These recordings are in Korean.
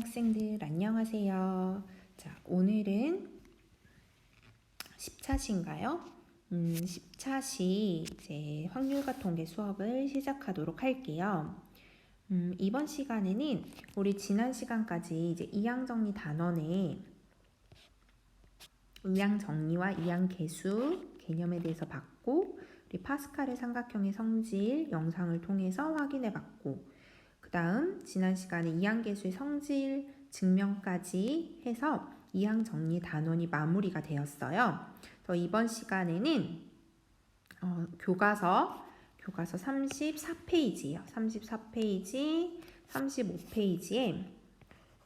학생들 안녕하세요. 자, 오늘은 10차시인가요? 10차시 이제 확률과 통계 수업을 시작하도록 할게요. 이번 시간에는 우리 지난 시간까지 이제 이항 정리 단원의 이항 정리와 이항 계수 개념에 대해서 봤고, 우리 파스칼의 삼각형의 성질 영상을 통해서 확인해 봤고, 그 다음 지난 시간에 이항계수의 성질 증명까지 해서 이항 정리 단원이 마무리가 되었어요. 그래서 이번 시간에는 교과서 34페이지예요. 34페이지, 35페이지에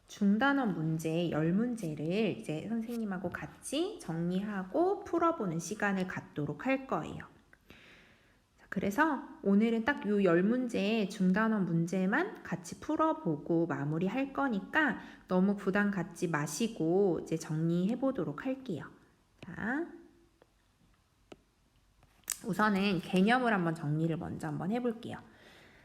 중단원 문제 10문제를 이제 선생님하고 같이 정리하고 풀어보는 시간을 갖도록 할 거예요. 그래서 오늘은 딱 요 10문제의 중단원 문제만 같이 풀어보고 마무리할 거니까 너무 부담 갖지 마시고 이제 정리해 보도록 할게요. 자, 우선은 개념을 한번 정리를 먼저 한번 해볼게요.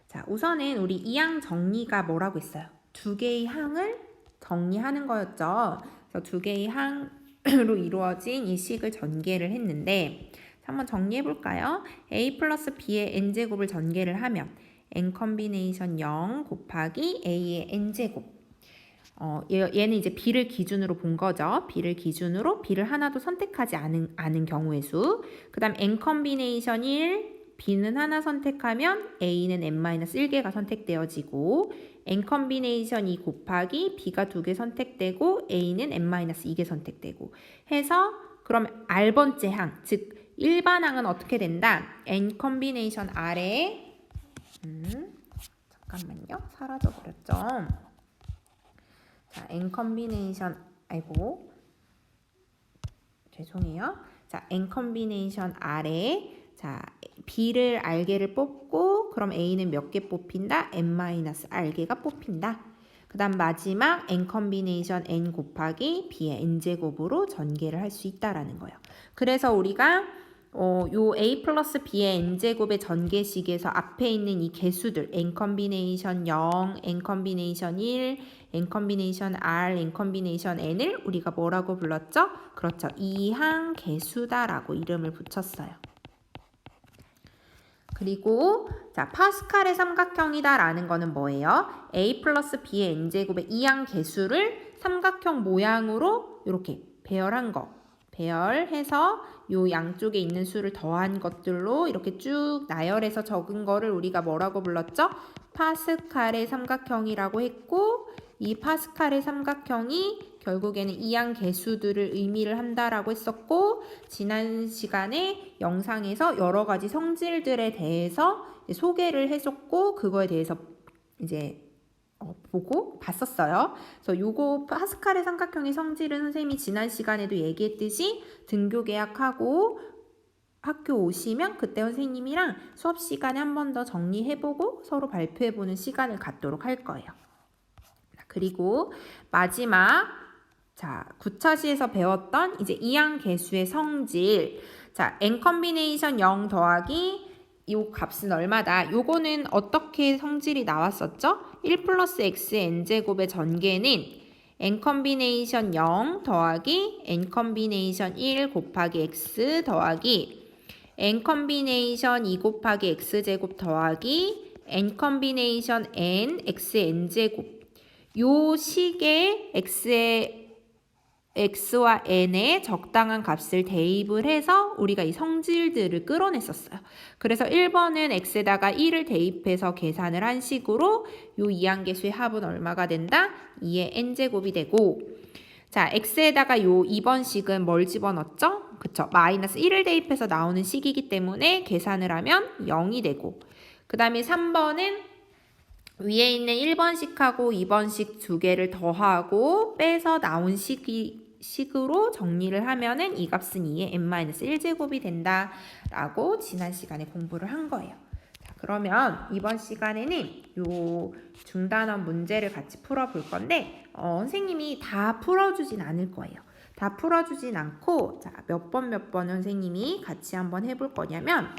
자, 우선은 우리 이항 정리가 뭐라고 했어요? 두 개의 항을 정리하는 거였죠. 그래서 두 개의 항으로 이루어진 이 식을 전개를 했는데, 한번 정리해 볼까요? a 플러스 b의 n제곱을 전개를 하면 n 컴비네이션 0 곱하기 a의 n제곱. 얘는 이제 b를 기준으로 본 거죠. b를 기준으로 b를 하나도 선택하지 않은 경우의 수. 그 다음 n 컴비네이션 1, b는 하나 선택하면 a는 n-1개가 선택되어지고, n 컴비네이션 2 곱하기 b가 2개 선택되고 a는 n-2개 선택되고 해서, 그럼 r번째 항, 즉 일반항은 어떻게 된다? n 컴비네이션 R에 잠깐만요. 사라져 버렸죠. 자, n 컴비네이션 죄송해요. 자, n 컴비네이션 R에 자, B를 R개를 뽑고, 그럼 A는 몇 개 뽑힌다? n-R개가 뽑힌다. 그 다음 마지막 n 컴비네이션 n 곱하기 b의 n제곱으로 전개를 할 수 있다라는 거예요. 그래서 우리가 요 a 플러스 b의 n제곱의 전개식에서 앞에 있는 이 개수들 n 컴비네이션 0, n 컴비네이션 1, n 컴비네이션 r, n 컴비네이션 n을 우리가 뭐라고 불렀죠? 그렇죠. 이항 개수다라고 이름을 붙였어요. 그리고 자, 파스칼의 삼각형이다라는 거는 뭐예요? a 플러스 b의 n제곱의 이항 개수를 삼각형 모양으로 이렇게 배열한 거. 배열해서 요 양쪽에 있는 수를 더한 것들로 이렇게 쭉 나열해서 적은 거를 우리가 뭐라고 불렀죠? 파스칼의 삼각형이라고 했고, 이 파스칼의 삼각형이 결국에는 이항 개수들을 의미를 한다라고 했었고, 지난 시간에 영상에서 여러 가지 성질들에 대해서 소개를 해줬고, 그거에 대해서 이제 보고 봤었어요. 그래서 요거 파스칼의 삼각형의 성질은 선생님이 지난 시간에도 얘기했듯이 등교 계약하고 학교 오시면 그때 선생님이랑 수업 시간에 한 번 더 정리해보고 서로 발표해보는 시간을 갖도록 할 거예요. 그리고 마지막 자, 9차시에서 배웠던 이제 이항 개수의 성질. 자, n 컴비네이션 0 더하기 이 값은 얼마다? 요거는 어떻게 성질이 나왔었죠? 1 플러스 x의 n제곱의 전개는 n 컴비네이션 0 더하기 n 컴비네이션 1 곱하기 x 더하기 n 컴비네이션 2 곱하기 x제곱 더하기 n 컴비네이션 n x의 n제곱. 요 식의 x와 n에 적당한 값을 대입을 해서 우리가 이 성질들을 끌어냈었어요. 그래서 1번은 x에다가 1을 대입해서 계산을 한 식으로 요 이항계수의 합은 얼마가 된다? 2의 n제곱이 되고, 자, x에다가 요 2번 식은 뭘 집어넣었죠? 그쵸? 마이너스 1을 대입해서 나오는 식이기 때문에 계산을 하면 0이 되고, 그 다음에 3번은 위에 있는 1번식하고 2번식 두 개를 더하고 빼서 나온 식으로 정리를 하면은 이 값은 2의 n-1제곱이 된다라고 지난 시간에 공부를 한 거예요. 자, 그러면 이번 시간에는 요 중단원 문제를 같이 풀어볼 건데, 선생님이 다 풀어주진 않을 거예요. 다 풀어주진 않고, 자, 몇 번 선생님이 같이 한번 해볼 거냐면,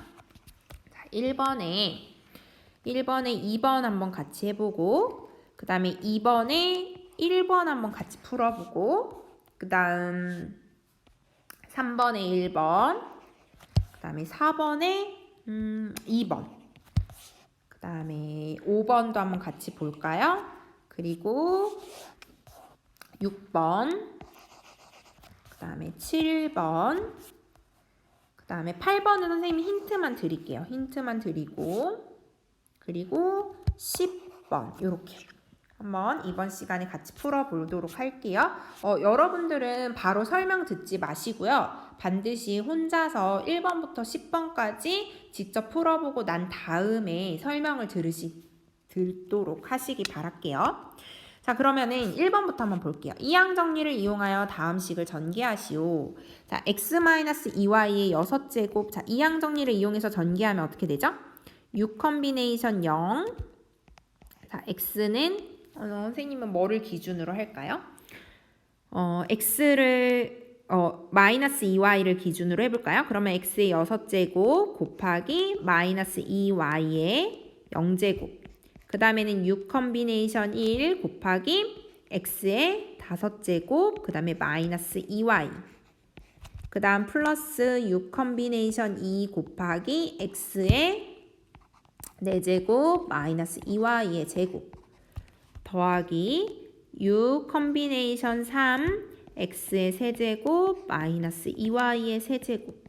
자, 1번에 2번 한번 같이 해보고, 그 다음에 2번에 1번 한번 같이 풀어보고 그 다음 3번에 1번 그 다음에 4번에 2번 그 다음에 5번도 한번 같이 볼까요? 그리고 6번 그 다음에 7번 그 다음에 8번은 선생님이 힌트만 드릴게요. 힌트만 드리고 그리고 10번 이렇게 한번 이번 시간에 같이 풀어보도록 할게요. 여러분들은 바로 설명 듣지 마시고요. 반드시 혼자서 1번부터 10번까지 직접 풀어보고 난 다음에 설명을 듣도록 하시기 바랄게요. 자, 그러면은 1번부터 한번 볼게요. 이항 정리를 이용하여 다음 식을 전개하시오. 자, x-2y의 6제곱. 자, 이항 정리를 이용해서 전개하면 어떻게 되죠? 6 컨비네이션 0. 자, x는 선생님은 뭐를 기준으로 할까요? x를 마이너스 2y를 기준으로 해볼까요? 그러면 x의 6제곱 곱하기 마이너스 2y의 0제곱 그 다음에는 6 컨비네이션 1 곱하기 x의 5제곱 그 다음에 마이너스 2y 그 다음 플러스 6 컨비네이션 2 곱하기 x의 4제곱 마이너스 2y의 제곱 더하기 6 컨비네이션 3 x의 세제곱 마이너스 2y의 세제곱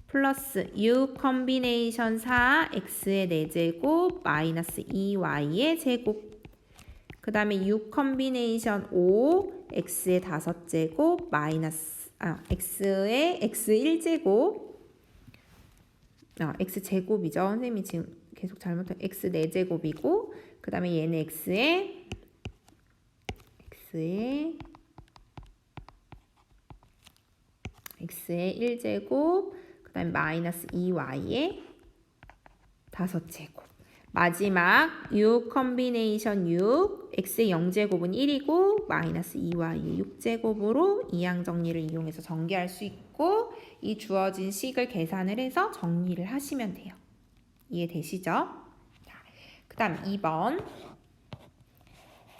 플러스 6 컨비네이션 4 x의 4제곱 마이너스 2y의 제곱 그 다음에 6 컨비네이션 5 x의 5제곱 마이너스 x의 x 1제곱 x 제곱이죠. 선생님이 지금 계속 잘못한 x 4제곱이고 그 다음에 얘는 x의 1제곱 그 다음에 마이너스 2y의 5제곱 마지막 6 컨비네이션 6 x의 0제곱은 1이고 마이너스 2y의 6제곱으로 이항 정리를 이용해서 전개할 수 있고 이 주어진 식을 계산을 해서 정리를 하시면 돼요. 이해되시죠? 그 다음 2번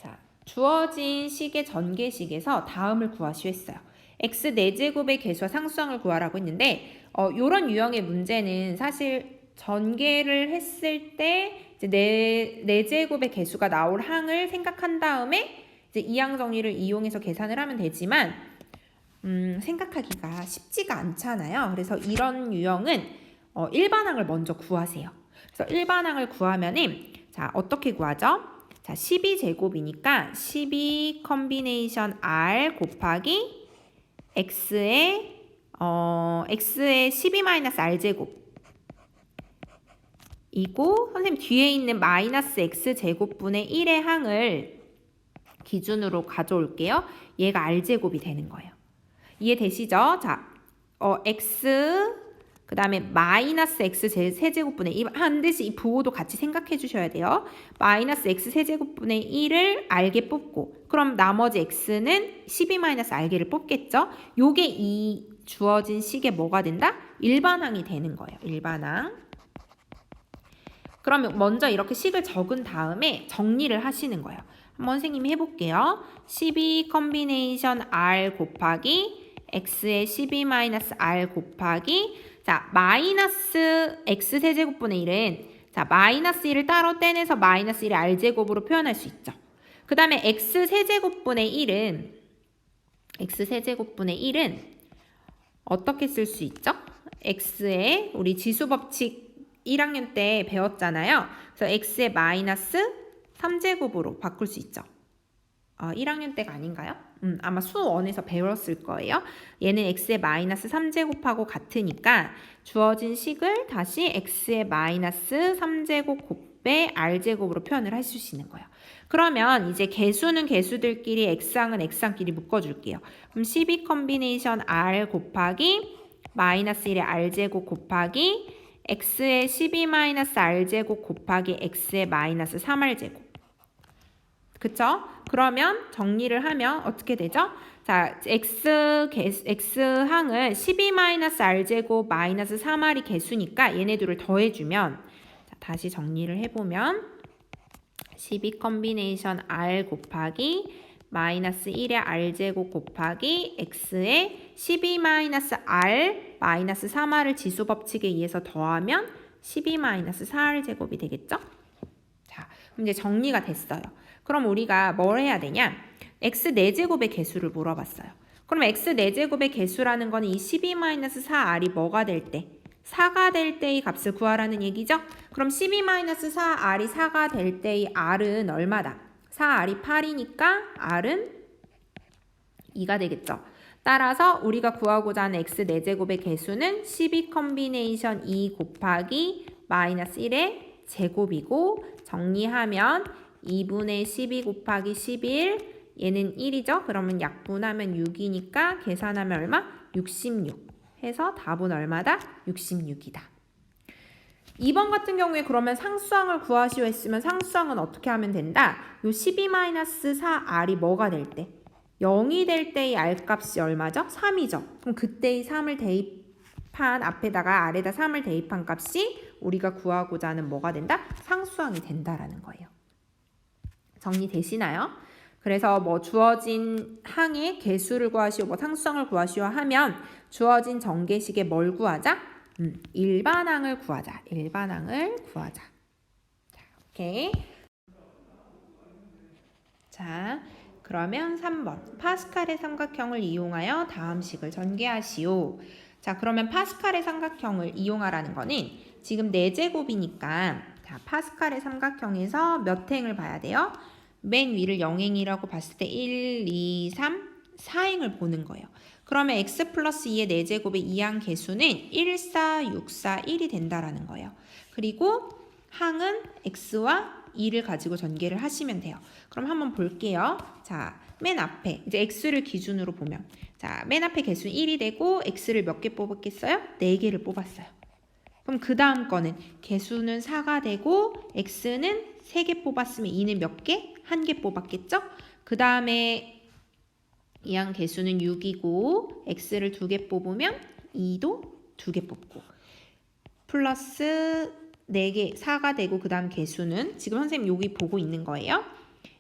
자, 주어진 식의 전개식에서 다음을 구하시오 했어요. x 4제곱의 개수와 상수항을 구하라고 했는데 이런 유형의 문제는 사실 전개를 했을 때 이제 4제곱의 개수가 나올 항을 생각한 다음에 이제 이항 정리를 이용해서 계산을 하면 되지만 생각하기가 쉽지가 않잖아요. 그래서 이런 유형은 일반항을 먼저 구하세요. 그래서 일반항을 구하면은 자, 어떻게 구하죠? 자, 12제곱이니까 12 컨비네이션 r 곱하기 x의 12-r 제곱 이고 선생님 뒤에 있는 마이너스 x 제곱분의 1의 항을 기준으로 가져올게요. 얘가 r 제곱이 되는 거예요. 이해되시죠? 자, x 그 다음에 마이너스 x 세제곱분의 1 반드시 이 부호도 같이 생각해 주셔야 돼요. 마이너스 x 세제곱분의 1을 알게 뽑고 그럼 나머지 x는 12-r개를 뽑겠죠. 요게 이 주어진 식의 뭐가 된다? 일반항이 되는 거예요. 일반항. 그러면 먼저 이렇게 식을 적은 다음에 정리를 하시는 거예요. 한번 선생님이 해볼게요. 12 컨비네이션 r 곱하기 x의 12-r 곱하기 자, 마이너스 x 세제곱분의 1은 자, 마이너스 1을 따로 떼내서 마이너스 1의 r제곱으로 표현할 수 있죠. 그 다음에 x 세제곱분의 1은 어떻게 쓸 수 있죠? x의 우리 지수법칙 1학년 때 배웠잖아요. 그래서 x의 마이너스 3제곱으로 바꿀 수 있죠. 1학년 때가 아닌가요? 아마 수원에서 배웠을 거예요. 얘는 x의 마이너스 3제곱하고 같으니까 주어진 식을 다시 x의 마이너스 3제곱 곱배 r제곱으로 표현을 하실 수 있는 거예요. 그러면 이제 개수는 개수들끼리 x항은 x항끼리 묶어줄게요. 그럼 12 컨비네이션 r 곱하기 마이너스 1의 r제곱 곱하기 x의 12-r제곱 곱하기 x의 마이너스 3r제곱 그쵸? 그러면 정리를 하면 어떻게 되죠? 자, x항은 12-r제곱 마이너스 3r이 개수니까 얘네들을 더해주면 자, 다시 정리를 해보면 12 컨비네이션 r 곱하기 마이너스 1의 r제곱 곱하기 x의 12 마이너스 r 마이너스 3r을 지수 법칙에 의해서 더하면 12 마이너스 4r제곱이 되겠죠? 자, 그럼 이제 정리가 됐어요. 그럼 우리가 뭘 해야 되냐? x 4제곱의 개수를 물어봤어요. 그럼 x 4제곱의 개수라는 거는 이 12 마이너스 4r이 뭐가 될 때? 4가 될 때의 값을 구하라는 얘기죠? 그럼 12 마이너스 4r이 4가 될 때의 r은 얼마다? 4r이 8이니까 r은 2가 되겠죠. 따라서 우리가 구하고자 하는 x 4제곱의 개수는 12 컴비네이션 2 곱하기 마이너스 1의 제곱이고 정리하면 2분의 12 곱하기 11 얘는 1이죠. 그러면 약분하면 6이니까 계산하면 얼마? 66 해서 답은 얼마다? 66이다. 2번 같은 경우에 그러면 상수항을 구하시오 했으면 상수항은 어떻게 하면 된다? 요 12-4r이 뭐가 될 때? 0이 될 때의 r값이 얼마죠? 3이죠. 그럼 그때의 3을 대입한 앞에다가 아래다 3을 대입한 값이 우리가 구하고자 하는 뭐가 된다? 상수항이 된다라는 거예요. 정리되시나요? 그래서 뭐 주어진 항의 개수를 구하시오, 뭐 상수항을 구하시오 하면 주어진 전개식에 뭘 구하자? 일반항을 구하자. 일반항을 구하자. 자, 오케이. 자, 그러면 3번. 파스칼의 삼각형을 이용하여 다음 식을 전개하시오. 자, 그러면 파스칼의 삼각형을 이용하라는 거는 지금 4제곱이니까 자, 파스칼의 삼각형에서 몇 행을 봐야 돼요? 맨 위를 0행이라고 봤을 때 1, 2, 3, 4행을 보는 거예요. 그러면 x 플러스 2의 4제곱의 이항 개수는 1, 4, 6, 4, 1이 된다라는 거예요. 그리고 항은 x와 2를 가지고 전개를 하시면 돼요. 그럼 한번 볼게요. 자, 맨 앞에 이제 x를 기준으로 보면 자, 맨 앞에 개수는 1이 되고 x를 몇 개 뽑았겠어요? 4개를 뽑았어요. 그럼 그 다음 거는 개수는 4가 되고 x는 3개 뽑았으면 2는 몇 개? 1개 뽑았겠죠? 그 다음에 이항 개수는 6이고 x를 2개 뽑으면 2도 2개 뽑고 플러스 4개 4가 되고 그 다음 개수는 지금 선생님 여기 보고 있는 거예요.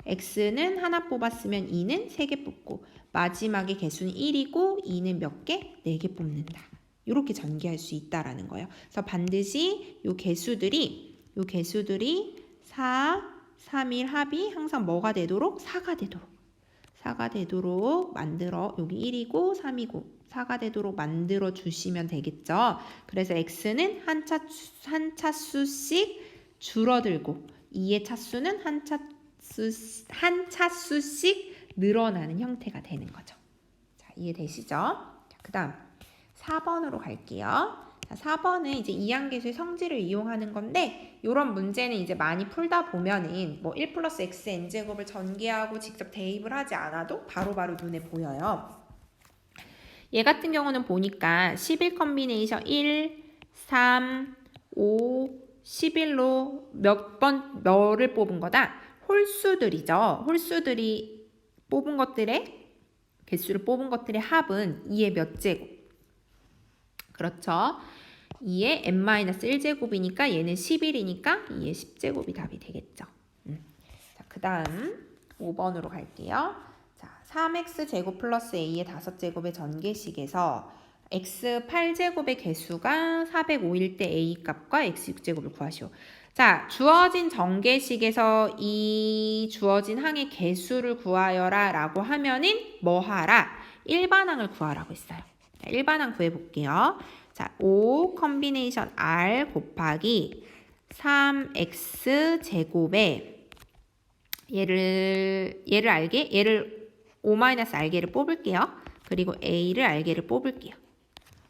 x는 하나 뽑았으면 2는 3개 뽑고 마지막에 개수는 1이고 2는 몇 개? 4개 뽑는다. 이렇게 전개할 수 있다라는 거예요. 그래서 반드시 요 개수들이 4, 3, 1 합이 항상 뭐가 되도록? 4가 되도록 만들어 여기 1이고 3이고 4가 되도록 만들어 주시면 되겠죠. 그래서 x는 한 차수씩 줄어들고 2의 차수는 한 차수씩 늘어나는 형태가 되는 거죠. 자, 이해되시죠? 자, 그다음 4번으로 갈게요. 자, 4번은 이제 이항계수의 성질을 이용하는 건데 이런 문제는 이제 많이 풀다 보면은 뭐 1 플러스 x n제곱을 전개하고 직접 대입을 하지 않아도 바로바로 눈에 보여요. 얘 같은 경우는 보니까 11 컴비네이션 1, 3, 5, 11로 몇을 뽑은 거다? 홀수들이죠. 홀수들이 뽑은 것들의 개수를 뽑은 것들의 합은 2의 몇 제곱? 그렇죠. 2의 n-1제곱이니까 얘는 11이니까 2의 10제곱이 답이 되겠죠. 자, 그 다음 5번으로 갈게요. 자, 3x제곱 플러스 a의 5제곱의 전개식에서 x 8제곱의 개수가 405일 때 a 값과 x 6제곱을 구하시오. 자, 주어진 전개식에서 이 주어진 항의 개수를 구하여라 라고 하면은 뭐 하라? 일반항을 구하라고 했어요. 자, 일반항 구해볼게요. 자, 5 컴비네이션 r 곱하기 3x 제곱에 얘를 얘를 5-r개를 뽑을게요. 그리고 a를 r개를 뽑을게요.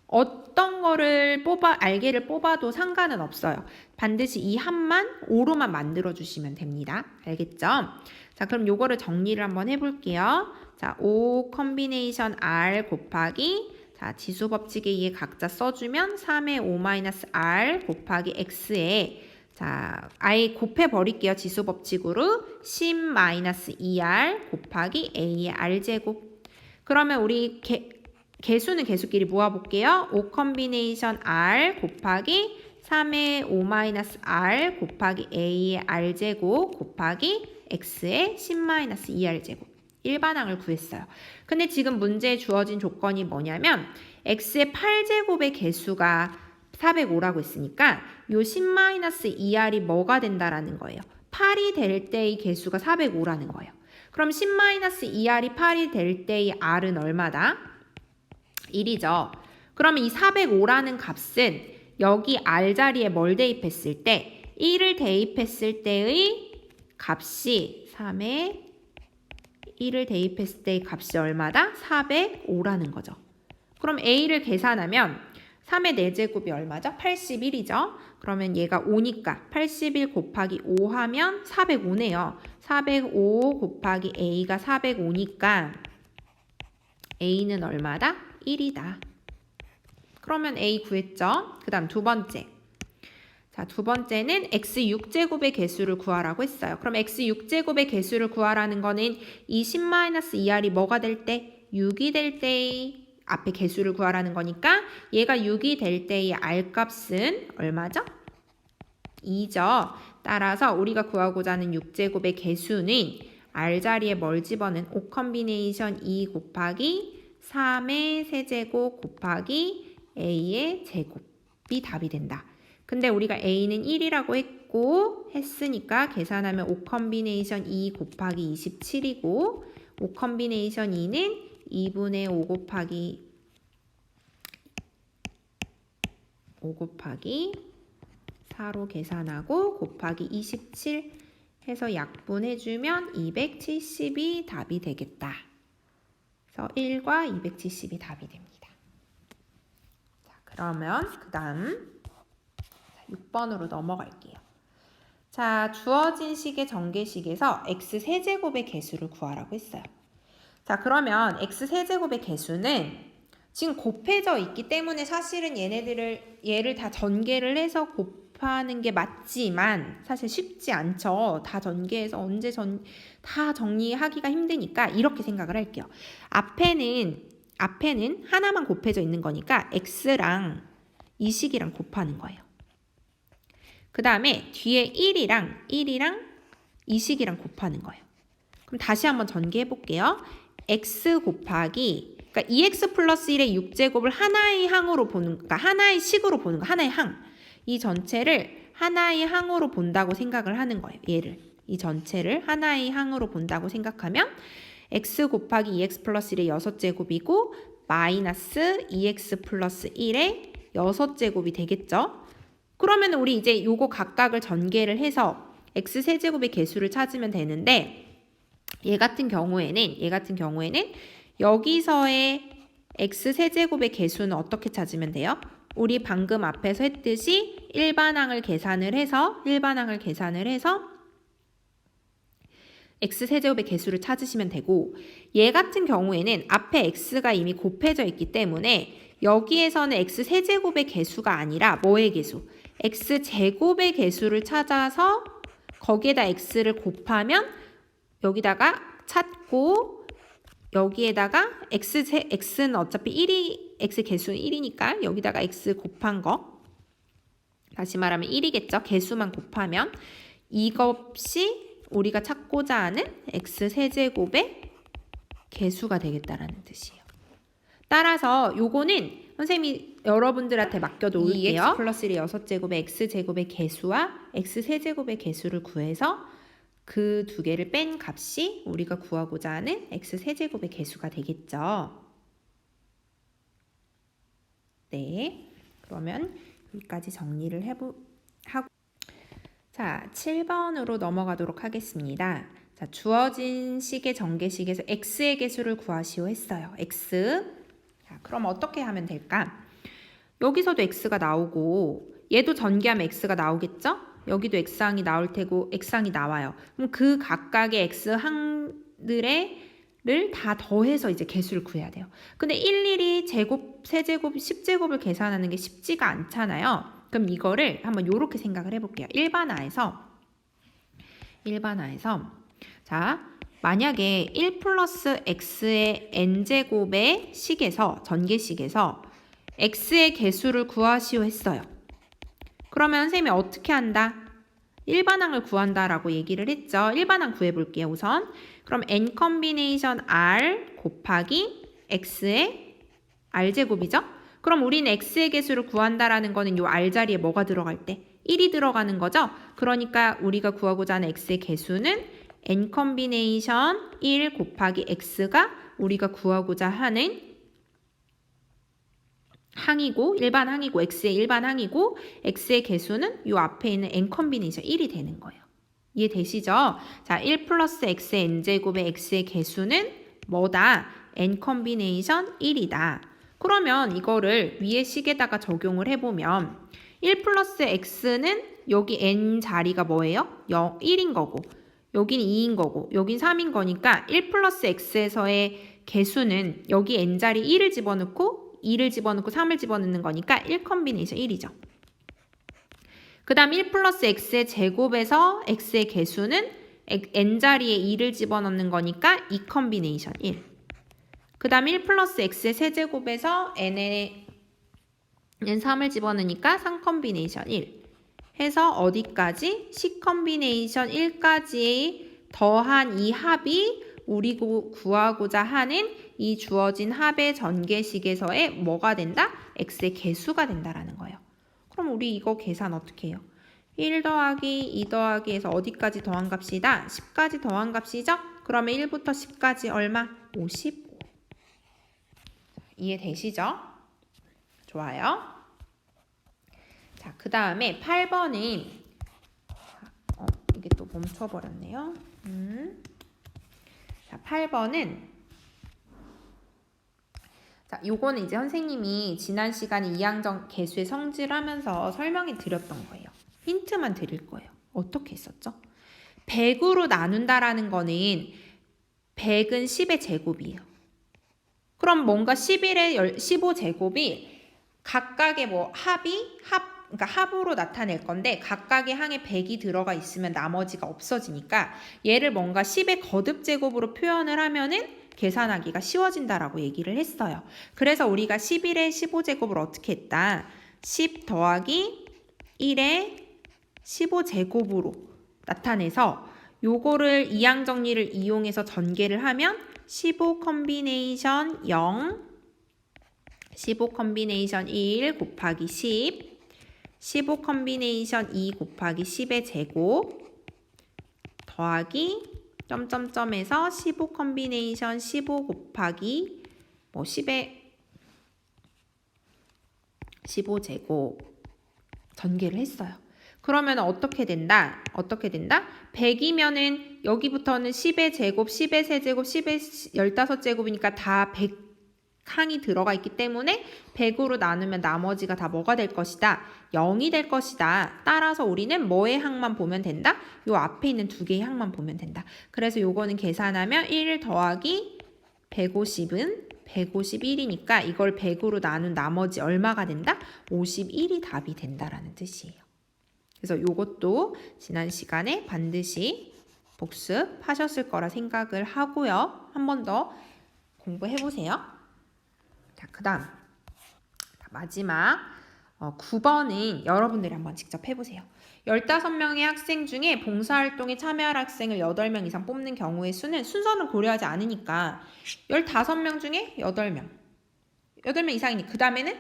어떤 거를 r개를 뽑아도 상관은 없어요. 반드시 이 합만 5로만 만들어 주시면 됩니다. 알겠죠? 자, 그럼 요거를 정리를 한번 해볼게요. 자, 5 컴비네이션 r 곱하기 자, 지수 법칙에 의해 각자 써주면 3의 5-r 곱하기 x에 자, 아예 곱해 버릴게요. 지수 법칙으로 10-2r 곱하기 a의 r제곱. 그러면 우리 개수는 개수끼리 모아볼게요. 5 컴비네이션 r 곱하기 3의 5-r 곱하기 a의 r제곱 곱하기 x의 10-2r제곱. 일반항을 구했어요. 근데 지금 문제에 주어진 조건이 뭐냐면 x의 8제곱의 개수가 405라고 했으니까 요 10-2r이 뭐가 된다라는 거예요. 8이 될 때의 개수가 405라는 거예요. 그럼 10-2r이 8이 될 때의 r은 얼마다? 1이죠. 그러면 이 405라는 값은 여기 r 자리에 뭘 대입했을 때 1을 대입했을 때의 값이 3에 1을 대입했을 때의 값이 얼마다? 405라는 거죠. 그럼 a를 계산하면 3의 4제곱이 얼마죠? 81이죠. 그러면 얘가 5니까 81 곱하기 5 하면 405네요. 405 곱하기 a가 405니까 a는 얼마다? 1이다. 그러면 a 구했죠. 그 다음 두 번째. 자, 두 번째는 x 6제곱의 개수를 구하라고 했어요. 그럼 x 6제곱의 개수를 구하라는 거는 이 10-2r이 뭐가 될 때? 6이 될 때의 앞에 개수를 구하라는 거니까 얘가 6이 될 때의 r 값은 얼마죠? 2죠. 따라서 우리가 구하고자 하는 6제곱의 개수는 r 자리에 뭘 집어넣은 5 컴비네이션 2 곱하기 3의 세제곱 곱하기 a의 제곱이 답이 된다. 근데 우리가 a는 1이라고 했으니까 계산하면 5 컴비네이션 2 곱하기 27이고 5 컴비네이션 2는 2분의 5 곱하기 4로 계산하고 곱하기 27 해서 약분해주면 270이 답이 되겠다. 그래서 1과 270이 답이 됩니다. 자, 그러면 그 다음 6번으로 넘어갈게요. 자, 주어진 식의 전개식에서 x 세제곱의 개수를 구하라고 했어요. 자, 그러면 x 세제곱의 개수는 지금 곱해져 있기 때문에 사실은 얘를 다 전개를 해서 곱하는 게 맞지만 사실 쉽지 않죠. 다 전개해서 다 정리하기가 힘드니까 이렇게 생각을 할게요. 앞에는 하나만 곱해져 있는 거니까 x랑 이 식이랑 곱하는 거예요. 그 다음에 뒤에 1이랑 이 식이랑 곱하는 거예요. 그럼 다시 한번 전개해 볼게요. x 곱하기 그러니까 2x 플러스 1의 6제곱을 하나의 항으로 보는 그러니까 하나의 식으로 보는 거 하나의 항. 이 전체를 하나의 항으로 본다고 생각을 하는 거예요. 얘를 이 전체를 하나의 항으로 본다고 생각하면 x 곱하기 2x 플러스 1의 6제곱이고 마이너스 2x 플러스 1의 6제곱이 되겠죠. 그러면 우리 이제 요거 각각을 전개를 해서 x 세제곱의 개수를 찾으면 되는데 얘 같은 경우에는 여기서의 x 세제곱의 개수는 어떻게 찾으면 돼요? 우리 방금 앞에서 했듯이 일반항을 계산을 해서 x 세제곱의 개수를 찾으시면 되고 얘 같은 경우에는 앞에 x가 이미 곱해져 있기 때문에 여기에서는 x 세제곱의 개수가 아니라 뭐의 개수? x 제곱의 개수를 찾아서 거기에다 x를 곱하면 여기다가 찾고 여기에다가 x는 어차피 x 개수는 1이니까 여기다가 x 곱한 거 다시 말하면 1이겠죠. 개수만 곱하면 이것이 우리가 찾고자 하는 x 세제곱의 개수가 되겠다라는 뜻이에요. 따라서 요거는 선생님이 여러분들한테 맡겨놓을게요. 2x 플러스 1의 6제곱의 x제곱의 개수와 x세제곱의 개수를 구해서 그 두 개를 뺀 값이 우리가 구하고자 하는 x세제곱의 개수가 되겠죠. 네, 그러면 여기까지 정리를 하고 자, 7번으로 넘어가도록 하겠습니다. 자, 주어진 식의 전개식에서 x의 개수를 구하시오 했어요. x. 자, 그럼 어떻게 하면 될까? 여기서도 x가 나오고 얘도 전개하면 x가 나오겠죠? 여기도 x항이 나올 테고 x항이 나와요. 그럼 그 각각의 x항들을 다 더해서 이제 개수를 구해야 돼요. 근데 일일이 제곱, 세제곱, 10제곱을 계산하는 게 쉽지가 않잖아요. 그럼 이거를 한번 요렇게 생각을 해볼게요. 일반화해서 자, 만약에 1 플러스 x의 n제곱의 식에서 전개식에서 x의 개수를 구하시오 했어요. 그러면 선생님이 어떻게 한다? 일반항을 구한다라고 얘기를 했죠. 일반항 구해볼게요, 우선. 그럼 n 컨비네이션 r 곱하기 x의 r제곱이죠? 그럼 우리는 x의 개수를 구한다라는 거는 이 r 자리에 뭐가 들어갈 때? 1이 들어가는 거죠? 그러니까 우리가 구하고자 하는 x의 개수는 n 컨비네이션 1 곱하기 x가 우리가 구하고자 하는 항이고 일반 항이고 x의 일반 항이고 x의 개수는 요 앞에 있는 n 컨비네이션 1이 되는 거예요. 이해되시죠? 자, 1 플러스 x의 n제곱의 x의 개수는 뭐다? n 컨비네이션 1이다. 그러면 이거를 위에 식에다가 적용을 해보면 1 플러스 x는 여기 n 자리가 뭐예요? 1인 거고 여긴 2인 거고 여긴 3인 거니까 1 플러스 x에서의 개수는 여기 n 자리 1을 집어넣고 2를 집어넣고 3을 집어넣는 거니까 1 컨비네이션 1이죠. 그 다음 1 플러스 x의 제곱에서 x의 개수는 n자리에 2를 집어넣는 거니까 2 컨비네이션 1. 그 다음 1 플러스 x의 세제곱에서 n에 3을 집어넣으니까 3 컨비네이션 1. 해서 어디까지? 10 컨비네이션 1까지 더한 이 합이 우리 구하고자 하는 이 주어진 합의 전개식에서의 뭐가 된다? x의 개수가 된다라는 거예요. 그럼 우리 이거 계산 어떻게 해요? 1 더하기 2 더하기 해서 어디까지 더한 값이다? 10까지 더한 값이죠? 그러면 1부터 10까지 얼마? 55. 이해되시죠? 좋아요. 자, 그 다음에 8번은 이게 또 멈춰버렸네요. 자, 8번은 자, 요거는 이제 선생님이 지난 시간에 2항정 개수의 성질을 하면서 설명해 드렸던 거예요. 힌트만 드릴 거예요. 어떻게 했었죠? 100으로 나눈다라는 거는 100은 10의 제곱이에요. 그럼 뭔가 11의 15제곱이 각각의 뭐 그러니까 합으로 나타낼 건데 각각의 항에 100이 들어가 있으면 나머지가 없어지니까 얘를 뭔가 10의 거듭제곱으로 표현을 하면은 계산하기가 쉬워진다라고 얘기를 했어요. 그래서 우리가 11의 15제곱을 어떻게 했다? 10 더하기 1의 15제곱으로 나타내서 요거를 이항 정리를 이용해서 전개를 하면 15 컨비네이션 0, 15 컨비네이션 1 곱하기 10, 15 컨비네이션 2 곱하기 10의 제곱 더하기 점점점에서 15 컨비네이션 15 곱하기 뭐 10의 15제곱 전개를 했어요. 그러면 어떻게 된다? 100이면은 여기부터는 10의 제곱, 10의 세제곱, 10의 15제곱이니까 다 100항이 들어가 있기 때문에 100으로 나누면 나머지가 다 뭐가 될 것이다? 0이 될 것이다. 따라서 우리는 뭐의 항만 보면 된다? 요 앞에 있는 두 개의 항만 보면 된다. 그래서 요거는 계산하면 1 더하기 150은 151이니까 이걸 100으로 나눈 나머지 얼마가 된다? 51이 답이 된다라는 뜻이에요. 그래서 요것도 지난 시간에 반드시 복습하셨을 거라 생각을 하고요. 한 번 더 공부해 보세요. 자, 그 다음 마지막 9번은 여러분들이 한번 직접 해보세요. 15명의 학생 중에 봉사활동에 참여할 학생을 8명 이상 뽑는 경우의 수는 순서는 고려하지 않으니까 15명 중에 8명 8명 이상이니 그 다음에는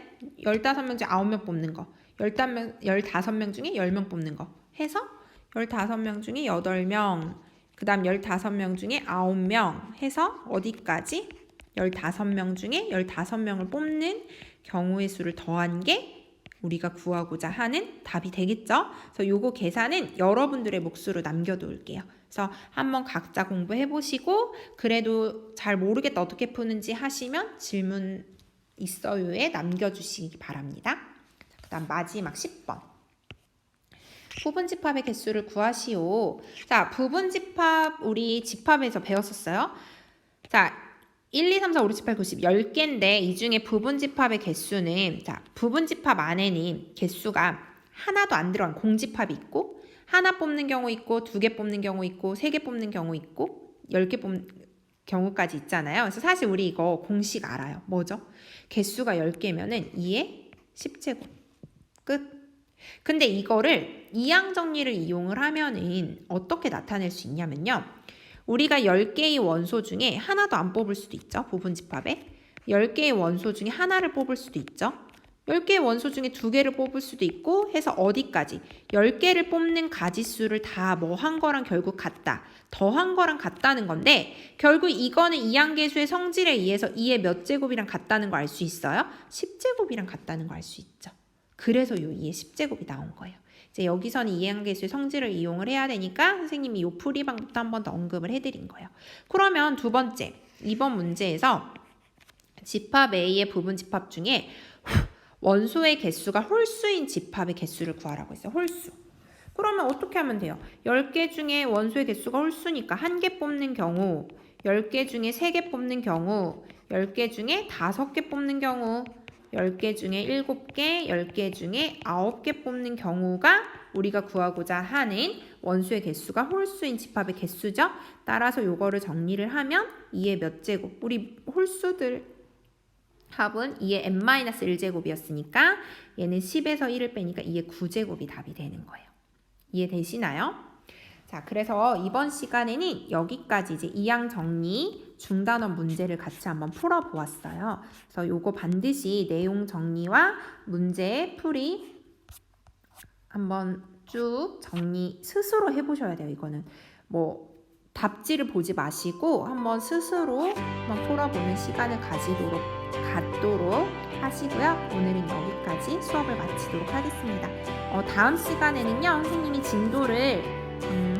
15명 중에 9명 뽑는 거 15명 중에 10명 뽑는 거 해서 15명 중에 8명 그 다음 15명 중에 9명 해서 어디까지? 15명 중에 15명을 뽑는 경우의 수를 더한 게 우리가 구하고자 하는 답이 되겠죠? 그래서 요거 계산은 여러분들의 몫으로 남겨둘게요. 그래서 한번 각자 공부해 보시고 그래도 잘 모르겠다 어떻게 푸는지 하시면 질문 있어요에 남겨주시기 바랍니다. 그 다음 마지막 10번. 부분집합의 개수를 구하시오. 자, 부분집합 우리 집합에서 배웠었어요. 자, 1, 2, 3, 4, 5, 6, 7, 8, 9, 10 10개인데 이 중에 부분집합의 개수는 자, 부분집합 안에는 개수가 하나도 안 들어간 공집합이 있고 하나 뽑는 경우 있고 2개 뽑는 경우 있고 3개 뽑는 경우 있고 10개 뽑는 경우까지 있잖아요. 그래서 사실 우리 이거 공식 알아요. 뭐죠? 개수가 10개면은 2의 10제곱. 끝. 근데 이거를 이항 정리를 이용을 하면은 어떻게 나타낼 수 있냐면요. 우리가 10개의 원소 중에 하나도 안 뽑을 수도 있죠. 부분집합에. 10개의 원소 중에 하나를 뽑을 수도 있죠. 10개의 원소 중에 2개를 뽑을 수도 있고 해서 어디까지? 10개를 뽑는 가지수를 다 뭐 한 거랑 결국 같다. 더한 거랑 같다는 건데 결국 이거는 이항계수의 성질에 의해서 2의 몇 제곱이랑 같다는 거 알 수 있어요? 10제곱이랑 같다는 거 알 수 있죠. 그래서 요 2의 10제곱이 나온 거예요. 이제 여기서는 이항계수의 성질을 이용을 해야 되니까 선생님이 요 풀이 방법도 한 번 더 언급을 해드린 거예요. 그러면 두 번째, 이번 문제에서 집합 A의 부분 집합 중에 원소의 개수가 홀수인 집합의 개수를 구하라고 했어요. 홀수. 그러면 어떻게 하면 돼요? 10개 중에 원소의 개수가 홀수니까 1개 뽑는 경우, 10개 중에 3개 뽑는 경우, 10개 중에 5개 뽑는 경우, 10개 중에 7개, 10개 중에 9개 뽑는 경우가 우리가 구하고자 하는 원소의 개수가 홀수인 집합의 개수죠. 따라서 요거를 정리를 하면 2의 몇 제곱? 우리 홀수들 합은 2의 n-1제곱이었으니까 얘는 10에서 1을 빼니까 2의 9제곱이 답이 되는 거예요. 이해되시나요? 자, 그래서 이번 시간에는 여기까지 이제 이항 정리 중단원 문제를 같이 한번 풀어보았어요. 그래서 요거 반드시 내용 정리와 문제 풀이 한번 쭉 정리 스스로 해보셔야 돼요. 이거는 뭐 답지를 보지 마시고 한번 스스로 한번 풀어보는 시간을 갖도록 하시고요. 오늘은 여기까지 수업을 마치도록 하겠습니다. 다음 시간에는요. 선생님이 진도를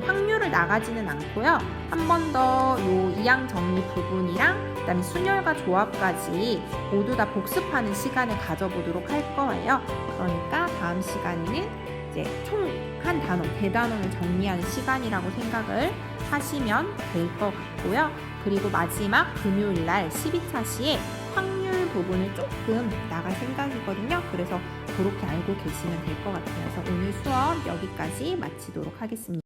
확률을 나가지는 않고요. 한 번 더 요 이항 정리 부분이랑 그다음에 순열과 조합까지 모두 다 복습하는 시간을 가져보도록 할 거예요. 그러니까 다음 시간에는 이제 총 한 단원, 대단원을 정리하는 시간이라고 생각을 하시면 될 것 같고요. 그리고 마지막 금요일 날 12차 시에 확률 부분을 조금 나갈 생각이거든요. 그래서 그렇게 알고 계시면 될 것 같아요. 그래서 오늘 수업 여기까지 마치도록 하겠습니다.